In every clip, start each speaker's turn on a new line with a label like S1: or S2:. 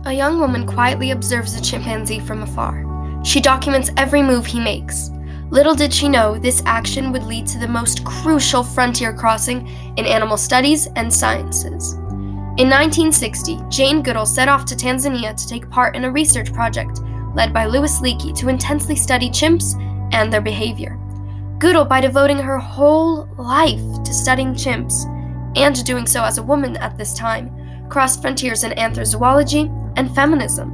S1: A young woman quietly observes a chimpanzee from afar. She documents every move he makes. Little did she know this action would lead to the most crucial frontier crossing in animal studies and sciences. In 1960, Jane Goodall set off to Tanzania to take part in a research project led by Louis Leakey to intensely study chimps and their behavior. Goodall, by devoting her whole life to studying chimps, and doing so as a woman at this time, crossed frontiers in anthrozoology and feminism.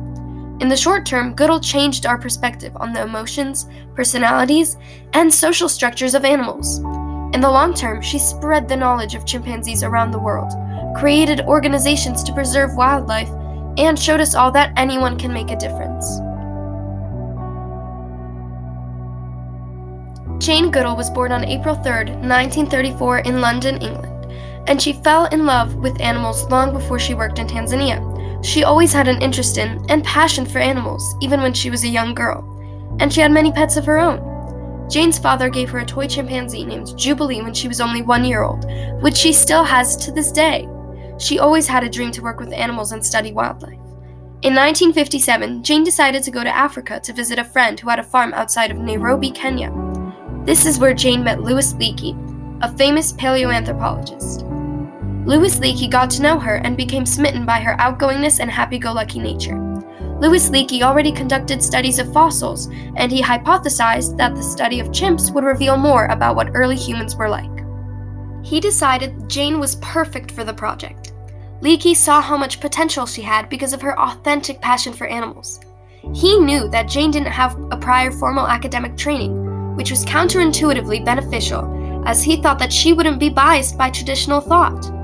S1: In the short term, Goodall changed our perspective on the emotions, personalities, and social structures of animals. In the long term, she spread the knowledge of chimpanzees around the world, created organizations to preserve wildlife, and showed us all that anyone can make a difference. Jane Goodall was born on April 3, 1934 in London, England, and she fell in love with animals long before she worked in Tanzania. She always had an interest in and passion for animals, even when she was a young girl, and she had many pets of her own. Jane's father gave her a toy chimpanzee named Jubilee when she was only 1 year old, which she still has to this day. She always had a dream to work with animals and study wildlife. In 1957, Jane decided to go to Africa to visit a friend who had a farm outside of Nairobi, Kenya. This is where Jane met Louis Leakey, a famous paleoanthropologist. Louis Leakey got to know her and became smitten by her outgoingness and happy-go-lucky nature. Louis Leakey already conducted studies of fossils, and he hypothesized that the study of chimps would reveal more about what early humans were like. He decided Jane was perfect for the project. Leakey saw how much potential she had because of her authentic passion for animals. He knew that Jane didn't have a prior formal academic training, which was counterintuitively beneficial, as he thought that she wouldn't be biased by traditional thought.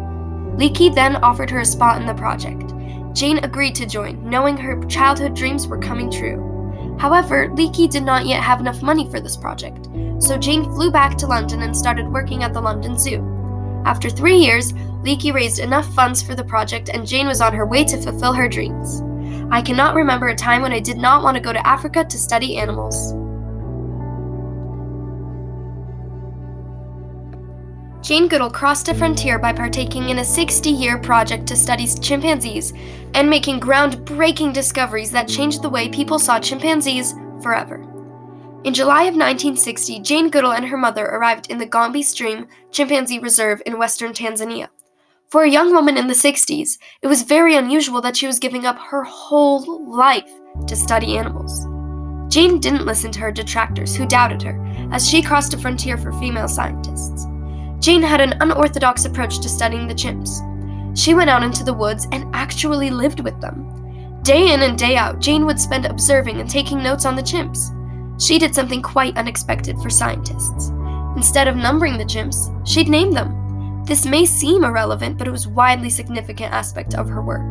S1: Leakey then offered her a spot in the project. Jane agreed to join, knowing her childhood dreams were coming true. However, Leakey did not yet have enough money for this project, so Jane flew back to London and started working at the London Zoo. After 3 years, Leakey raised enough funds for the project and Jane was on her way to fulfill her dreams. I cannot remember a time when I did not want to go to Africa to study animals. Jane Goodall crossed a frontier by partaking in a 60-year project to study chimpanzees and making groundbreaking discoveries that changed the way people saw chimpanzees forever. In July of 1960, Jane Goodall and her mother arrived in the Gombe Stream Chimpanzee Reserve in western Tanzania. For a young woman in the 60s, it was very unusual that she was giving up her whole life to study animals. Jane didn't listen to her detractors who doubted her, as she crossed a frontier for female scientists. Jane had an unorthodox approach to studying the chimps. She went out into the woods and actually lived with them. Day in and day out, Jane would spend observing and taking notes on the chimps. She did something quite unexpected for scientists. Instead of numbering the chimps, she'd name them. This may seem irrelevant, but it was a widely significant aspect of her work.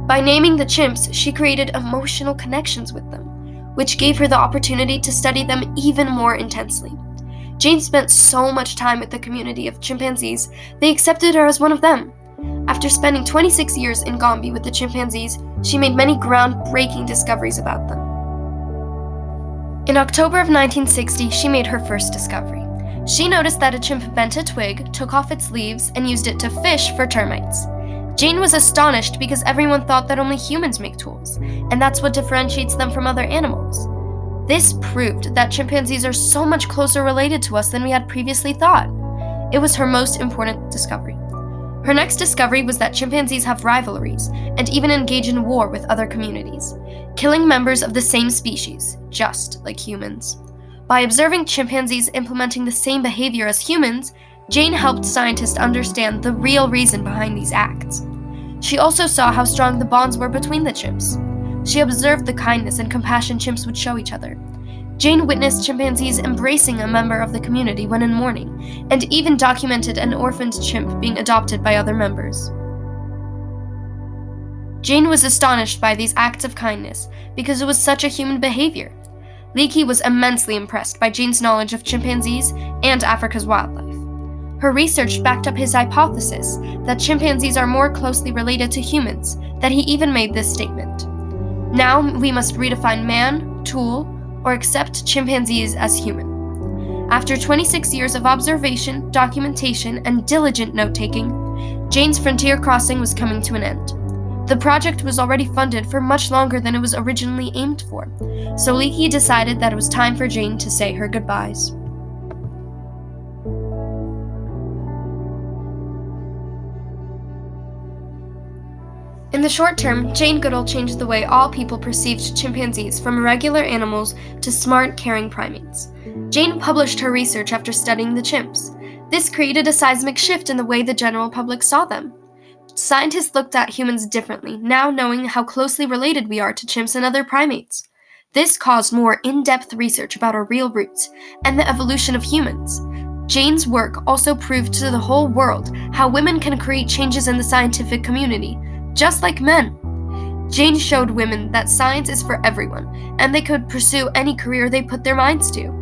S1: By naming the chimps, she created emotional connections with them, which gave her the opportunity to study them even more intensely. Jane spent so much time with the community of chimpanzees, they accepted her as one of them. After spending 26 years in Gombe with the chimpanzees, she made many groundbreaking discoveries about them. In October of 1960, she made her first discovery. She noticed that a chimp bent a twig, took off its leaves, and used it to fish for termites. Jane was astonished because everyone thought that only humans make tools, and that's what differentiates them from other animals. This proved that chimpanzees are so much closer related to us than we had previously thought. It was her most important discovery. Her next discovery was that chimpanzees have rivalries and even engage in war with other communities, killing members of the same species, just like humans. By observing chimpanzees implementing the same behavior as humans, Jane helped scientists understand the real reason behind these acts. She also saw how strong the bonds were between the chimps. She observed the kindness and compassion chimps would show each other. Jane witnessed chimpanzees embracing a member of the community when in mourning, and even documented an orphaned chimp being adopted by other members. Jane was astonished by these acts of kindness because it was such a human behavior. Leakey was immensely impressed by Jane's knowledge of chimpanzees and Africa's wildlife. Her research backed up his hypothesis that chimpanzees are more closely related to humans, that he even made this statement: "Now we must redefine man, tool, or accept chimpanzees as human." After 26 years of observation, documentation, and diligent note-taking, Jane's frontier crossing was coming to an end. The project was already funded for much longer than it was originally aimed for, so Leakey decided that it was time for Jane to say her goodbyes. In the short term, Jane Goodall changed the way all people perceived chimpanzees from regular animals to smart, caring primates. Jane published her research after studying the chimps. This created a seismic shift in the way the general public saw them. Scientists looked at humans differently, now knowing how closely related we are to chimps and other primates. This caused more in-depth research about our real roots and the evolution of humans. Jane's work also proved to the whole world how women can create changes in the scientific community, just like men. Jane showed women that science is for everyone, and they could pursue any career they put their minds to.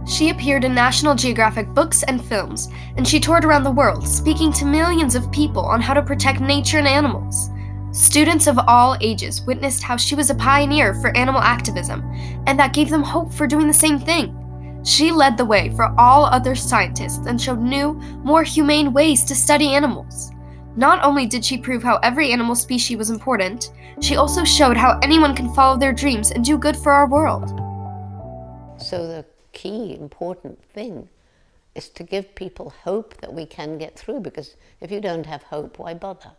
S1: She appeared in National Geographic books and films, and she toured around the world, speaking to millions of people on how to protect nature and animals. Students of all ages witnessed how she was a pioneer for animal activism, and that gave them hope for doing the same thing. She led the way for all other scientists and showed new, more humane ways to study animals. Not only did she prove how every animal species was important, she also showed how anyone can follow their dreams and do good for our world.
S2: So the key important thing is to give people hope that we can get through, because if you don't have hope, why bother?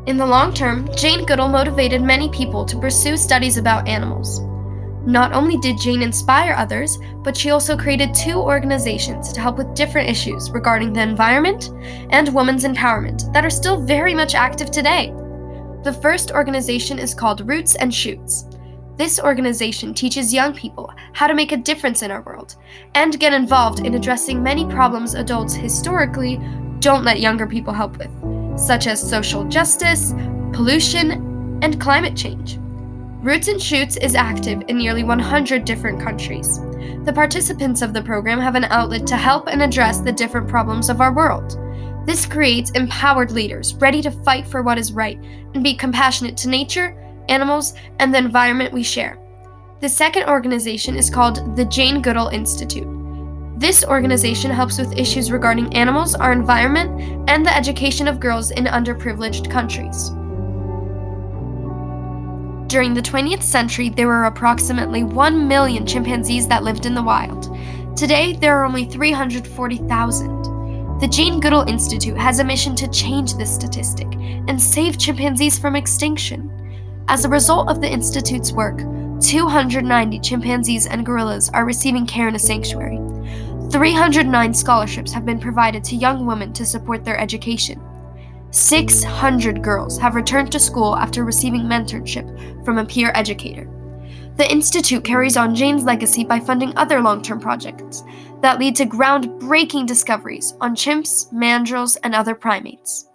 S1: In the long term, Jane Goodall motivated many people to pursue studies about animals. Not only did Jane inspire others, but she also created 2 organizations to help with different issues regarding the environment and women's empowerment that are still very much active today. The first organization is called Roots and Shoots. This organization teaches young people how to make a difference in our world and get involved in addressing many problems adults historically don't let younger people help with, such as social justice, pollution, and climate change. Roots and Shoots is active in nearly 100 different countries. The participants of the program have an outlet to help and address the different problems of our world. This creates empowered leaders ready to fight for what is right and be compassionate to nature, animals, and the environment we share. The second organization is called the Jane Goodall Institute. This organization helps with issues regarding animals, our environment, and the education of girls in underprivileged countries. During the 20th century, there were approximately 1 million chimpanzees that lived in the wild. Today, there are only 340,000. The Jane Goodall Institute has a mission to change this statistic and save chimpanzees from extinction. As a result of the Institute's work, 290 chimpanzees and gorillas are receiving care in a sanctuary. 309 scholarships have been provided to young women to support their education. 600 girls have returned to school after receiving mentorship from a peer educator. The Institute carries on Jane's legacy by funding other long-term projects that lead to groundbreaking discoveries on chimps, mandrills, and other primates.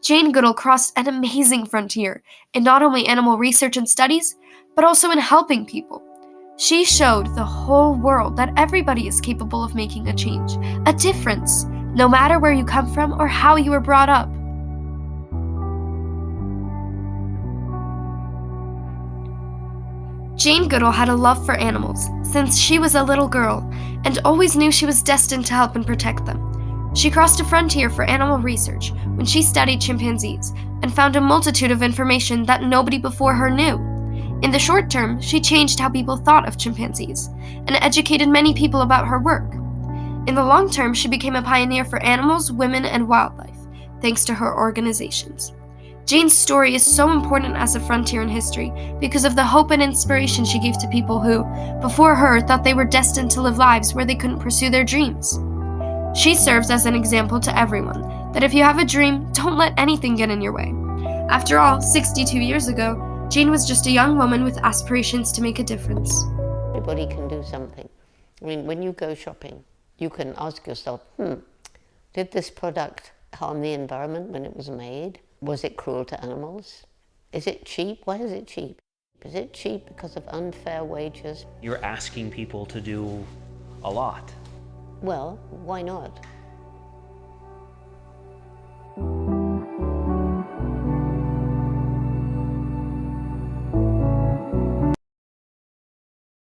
S1: Jane Goodall crossed an amazing frontier in not only animal research and studies, but also in helping people. She showed the whole world that everybody is capable of making a change, a difference, no matter where you come from or how you were brought up. Jane Goodall had a love for animals since she was a little girl and always knew she was destined to help and protect them. She crossed a frontier for animal research when she studied chimpanzees and found a multitude of information that nobody before her knew. In the short term, she changed how people thought of chimpanzees and educated many people about her work. In the long term, she became a pioneer for animals, women, and wildlife, thanks to her organizations. Jane's story is so important as a frontier in history because of the hope and inspiration she gave to people who, before her, thought they were destined to live lives where they couldn't pursue their dreams. She serves as an example to everyone that if you have a dream, don't let anything get in your way. After all, 62 years ago, Jane was just a young woman with aspirations to make a difference.
S2: Everybody can do something. I mean, when you go shopping, you can ask yourself, did this product harm the environment when it was made? Was it cruel to animals? Is it cheap? Why is it cheap? Is it cheap because of unfair wages?
S3: You're asking people to do a lot.
S2: Well, why not?